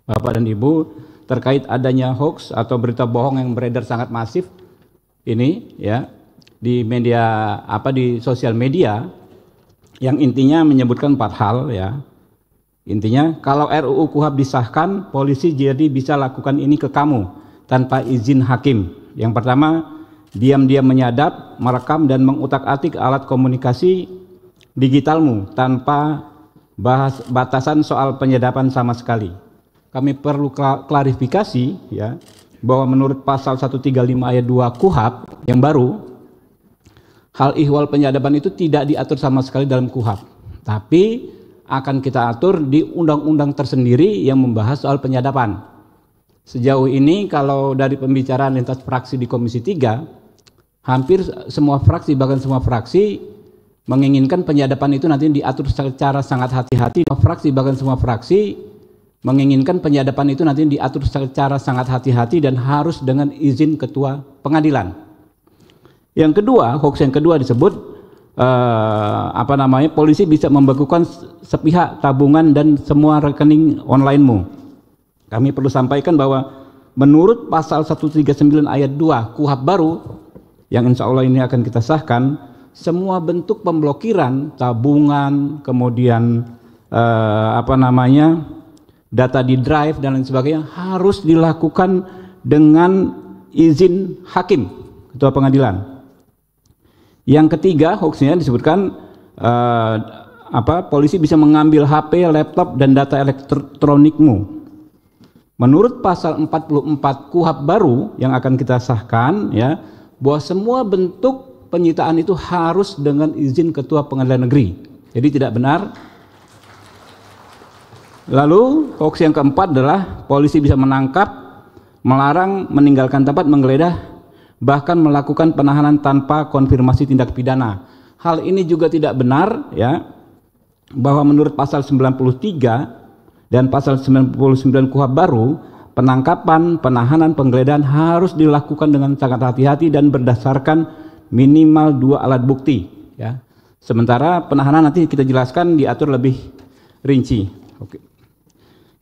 Bapak dan Ibu, terkait adanya hoax atau berita bohong yang beredar sangat masif ini ya di media di sosial media, yang intinya menyebutkan 4 hal ya. Intinya kalau RUU KUHP disahkan, polisi jadi bisa lakukan ini ke kamu tanpa izin hakim. Yang pertama, diam-diam menyadap, merekam dan mengutak-atik alat komunikasi digitalmu tanpa batasan soal penyadapan sama sekali. Kami perlu klarifikasi ya bahwa menurut pasal 135 ayat 2 KUHP yang baru, hal ihwal penyadapan itu tidak diatur sama sekali dalam KUHP, tapi akan kita atur di undang-undang tersendiri yang membahas soal penyadapan. Sejauh ini kalau dari pembicaraan lintas fraksi di Komisi 3, hampir semua fraksi, bahkan semua fraksi menginginkan penyadapan itu nanti diatur secara sangat hati-hati. Fraksi, bahkan semua fraksi menginginkan penyadapan itu nanti diatur secara sangat hati-hati dan harus dengan izin ketua pengadilan. Yang kedua, hoax yang kedua disebut polisi bisa membekukan sepihak tabungan dan semua rekening online-mu. Kami perlu sampaikan bahwa menurut pasal 139 ayat 2 KUHP baru yang insya Allah ini akan kita sahkan, semua bentuk pemblokiran tabungan, kemudian data di drive dan lain sebagainya harus dilakukan dengan izin hakim, ketua pengadilan. Yang ketiga, hoaxnya disebutkan polisi bisa mengambil HP, laptop dan data elektronikmu. Menurut pasal 44 KUHP baru yang akan kita sahkan ya, bahwa semua bentuk penyitaan itu harus dengan izin ketua pengadilan negeri. Jadi tidak benar. Lalu hoax yang keempat adalah polisi bisa menangkap, melarang, meninggalkan tempat, menggeledah, bahkan melakukan penahanan tanpa konfirmasi tindak pidana. Hal ini juga tidak benar ya, bahwa menurut pasal 93 dan pasal 99 KUHP baru, penangkapan, penahanan, penggeledahan harus dilakukan dengan sangat hati-hati dan berdasarkan minimal 2 alat bukti ya. Sementara penahanan nanti kita jelaskan diatur lebih rinci. Oke.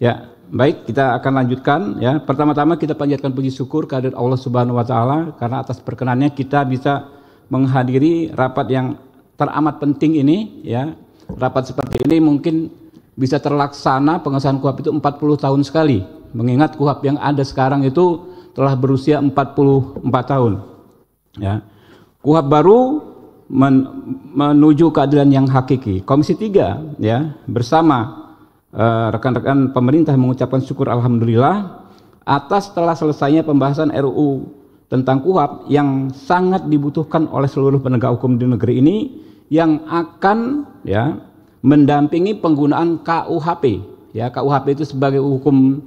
Ya, baik, kita akan lanjutkan ya. Pertama-tama kita panjatkan puji syukur kehadirat Allah Subhanahu wa taala karena atas perkenannya kita bisa menghadiri rapat yang teramat penting ini ya. Rapat seperti ini mungkin bisa terlaksana pengesahan KUHP itu 40 tahun sekali. Mengingat KUHP yang ada sekarang itu telah berusia 44 tahun. Ya. KUHP baru menuju keadilan yang hakiki. Komisi 3 ya bersama rekan-rekan pemerintah mengucapkan syukur alhamdulillah atas telah selesainya pembahasan RUU tentang KUHP yang sangat dibutuhkan oleh seluruh penegak hukum di negeri ini, yang akan ya mendampingi penggunaan KUHP ya. KUHP itu sebagai hukum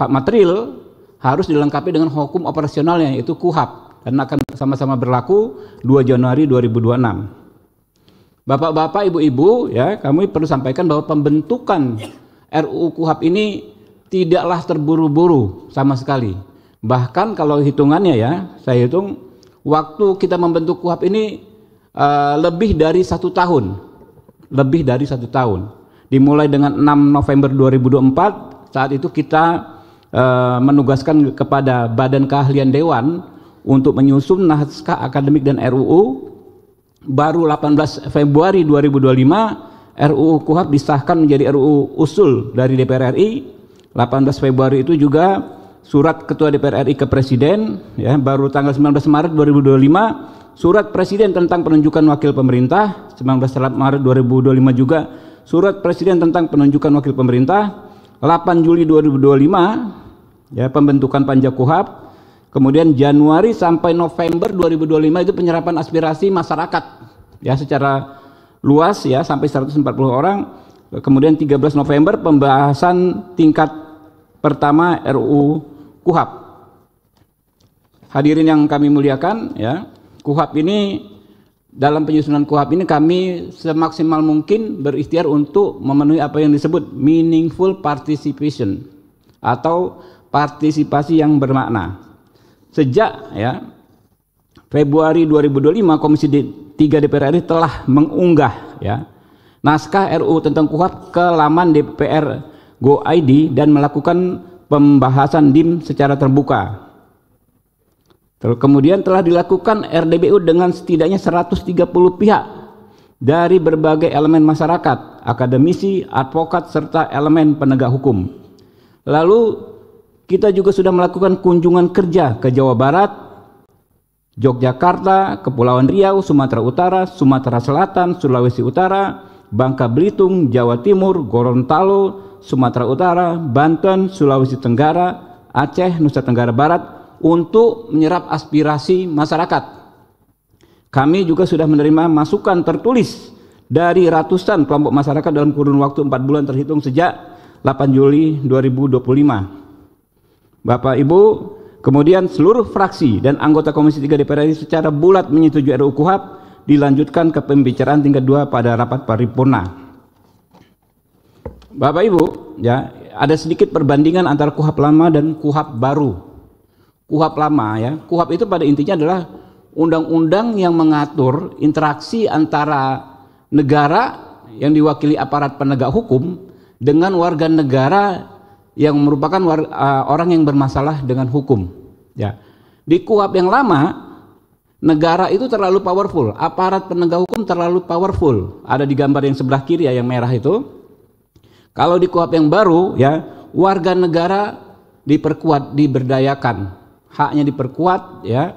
material harus dilengkapi dengan hukum operasionalnya, yaitu KUHP, dan akan sama-sama berlaku 2 Januari 2026. Bapak-bapak, ibu-ibu ya, kami perlu sampaikan bahwa pembentukan RUU KUHP ini tidaklah terburu-buru sama sekali. Bahkan kalau hitungannya ya, saya hitung waktu kita membentuk KUHP ini lebih dari 1 tahun. Lebih dari 1 tahun. Dimulai dengan 6 November 2024, saat itu kita menugaskan kepada Badan Keahlian Dewan untuk menyusun naskah akademik dan RUU. Baru 18 Februari 2025 RUU KUHP disahkan menjadi RUU usul dari DPR RI. 18 Februari itu juga surat Ketua DPR RI ke Presiden ya. Baru tanggal 19 Maret 2025 surat Presiden tentang penunjukan wakil pemerintah. 19 Maret 2025 juga surat Presiden tentang penunjukan wakil pemerintah. 8 Juli 2025 ya pembentukan Panja KUHP. Kemudian Januari sampai November 2025 itu penyerapan aspirasi masyarakat ya secara luas ya sampai 140 orang. Kemudian 13 November pembahasan tingkat pertama RUU KUHP. Hadirin yang kami muliakan ya, KUHP ini, dalam penyusunan KUHP ini kami semaksimal mungkin berikhtiar untuk memenuhi apa yang disebut meaningful participation atau partisipasi yang bermakna. Sejak ya Februari 2025 Komisi 3 DPR RI telah mengunggah ya naskah RUU tentang KUHP ke laman DPR Go.id dan melakukan pembahasan DIM secara terbuka. Kemudian telah dilakukan RDBU dengan setidaknya 130 pihak dari berbagai elemen masyarakat, akademisi, advokat, serta elemen penegak hukum. Lalu kita juga sudah melakukan kunjungan kerja ke Jawa Barat, Yogyakarta, Kepulauan Riau, Sumatera Utara, Sumatera Selatan, Sulawesi Utara, Bangka Belitung, Jawa Timur, Gorontalo, Sumatera Utara, Banten, Sulawesi Tenggara, Aceh, Nusa Tenggara Barat untuk menyerap aspirasi masyarakat. Kami juga sudah menerima masukan tertulis dari ratusan kelompok masyarakat dalam kurun waktu 4 bulan terhitung sejak 8 Juli 2025. Bapak Ibu, kemudian seluruh fraksi dan anggota Komisi 3 DPR RI secara bulat menyetujui RUU KUHP dilanjutkan ke pembicaraan tingkat 2 pada rapat paripurna. Bapak Ibu, ya, ada sedikit perbandingan antara KUHP lama dan KUHP baru. KUHP lama, ya, KUHP itu pada intinya adalah undang-undang yang mengatur interaksi antara negara yang diwakili aparat penegak hukum dengan warga negara yang merupakan orang yang bermasalah dengan hukum. Ya. Di KUHP yang lama, negara itu terlalu powerful, aparat penegak hukum terlalu powerful. Ada di gambar yang sebelah kiri ya, yang merah itu. Kalau di KUHP yang baru, ya, warga negara diperkuat, diberdayakan, haknya diperkuat, ya,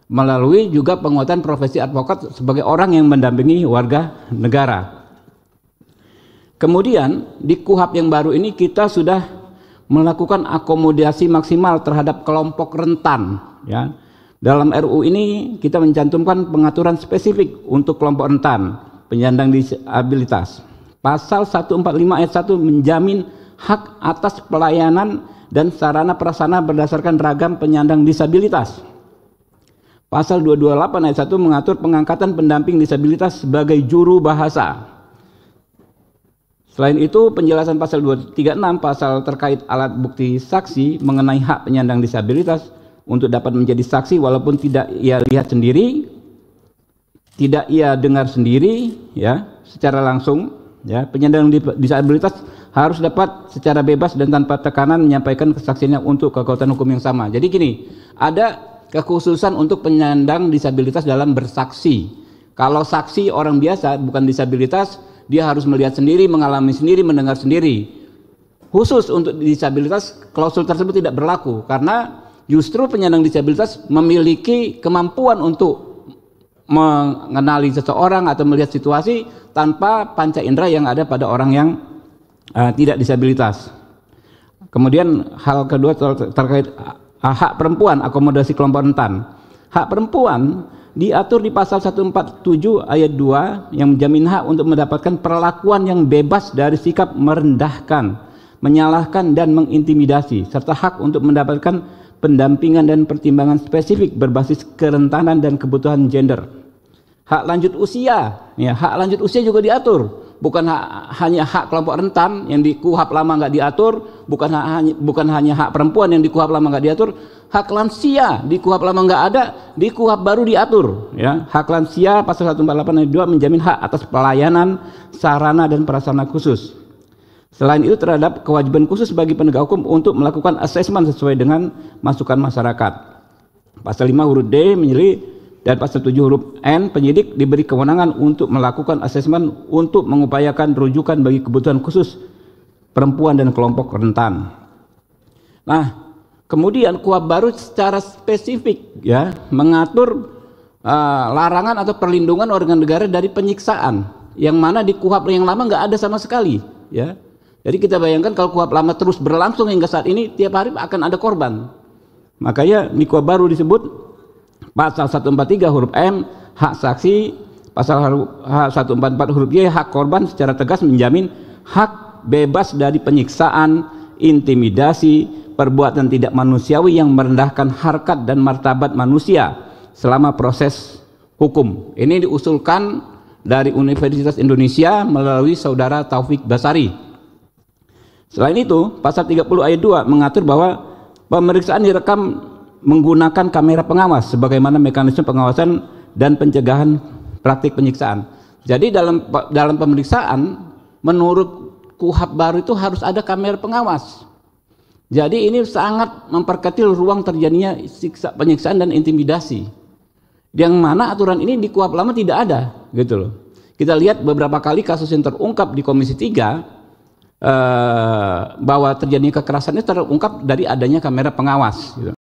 melalui juga penguatan profesi advokat sebagai orang yang mendampingi warga negara. Kemudian di KUHP yang baru ini kita sudah melakukan akomodasi maksimal terhadap kelompok rentan, ya. Dalam RUU ini kita mencantumkan pengaturan spesifik untuk kelompok rentan, penyandang disabilitas. Pasal 145 ayat 1 menjamin hak atas pelayanan dan sarana prasarana berdasarkan ragam penyandang disabilitas. Pasal 228 ayat 1 mengatur pengangkatan pendamping disabilitas sebagai juru bahasa. Selain itu, penjelasan pasal 236 pasal terkait alat bukti saksi mengenai hak penyandang disabilitas untuk dapat menjadi saksi walaupun tidak ia lihat sendiri, tidak ia dengar sendiri, ya, secara langsung, ya, penyandang disabilitas harus dapat secara bebas dan tanpa tekanan menyampaikan kesaksiannya untuk kekuatan hukum yang sama. Jadi gini, ada kekhususan untuk penyandang disabilitas dalam bersaksi. Kalau saksi orang biasa bukan disabilitas, dia harus melihat sendiri, mengalami sendiri, mendengar sendiri. Khusus untuk disabilitas, klausul tersebut tidak berlaku karena justru penyandang disabilitas memiliki kemampuan untuk mengenali seseorang atau melihat situasi tanpa panca indera yang ada pada orang yang tidak disabilitas. Kemudian hal kedua terkait hak perempuan, akomodasi kelompok rentan. Hak perempuan diatur di pasal 147 ayat 2 yang menjamin hak untuk mendapatkan perlakuan yang bebas dari sikap merendahkan, menyalahkan dan mengintimidasi, serta hak untuk mendapatkan pendampingan dan pertimbangan spesifik berbasis kerentanan dan kebutuhan gender. Hak lanjut usia, ya, hak lanjut usia juga diatur. Bukan hanya hak kelompok rentan yang di KUHP lama nggak diatur, bukan hanya hak perempuan yang di KUHP lama nggak diatur, hak lansia di KUHP lama nggak ada, di KUHP baru diatur. Ya, hak lansia pasal 148 ayat 2 menjamin hak atas pelayanan, sarana dan prasarana khusus. Selain itu terhadap kewajiban khusus bagi penegak hukum untuk melakukan asesmen sesuai dengan masukan masyarakat. Pasal 5 huruf D menyebut dan pasal 7 huruf N, penyidik diberi kewenangan untuk melakukan asesmen untuk mengupayakan rujukan bagi kebutuhan khusus perempuan dan kelompok rentan. Nah, kemudian KUHP baru secara spesifik, ya, mengatur larangan atau perlindungan warga negara dari penyiksaan, yang mana di KUHP yang lama nggak ada sama sekali, ya. Jadi kita bayangkan kalau KUHP lama terus berlangsung hingga saat ini, tiap hari akan ada korban. Makanya di KUHP baru disebut pasal 143 huruf M, hak saksi, pasal 144 huruf Y, hak korban secara tegas menjamin hak bebas dari penyiksaan, intimidasi, perbuatan tidak manusiawi yang merendahkan harkat dan martabat manusia selama proses hukum. Ini diusulkan dari Universitas Indonesia melalui saudara Taufik Basari. Selain itu, pasal 30 ayat 2 mengatur bahwa pemeriksaan direkam menggunakan kamera pengawas sebagaimana mekanisme pengawasan dan pencegahan praktik penyiksaan. Jadi dalam pemeriksaan menurut KUHP baru itu harus ada kamera pengawas. Jadi ini sangat memperkecil ruang terjadinya penyiksaan dan intimidasi. Yang mana aturan ini di KUHP lama tidak ada, gitu loh. Kita lihat beberapa kali kasus yang terungkap di Komisi 3 bahwa terjadinya kekerasan itu terungkap dari adanya kamera pengawas. Gitu.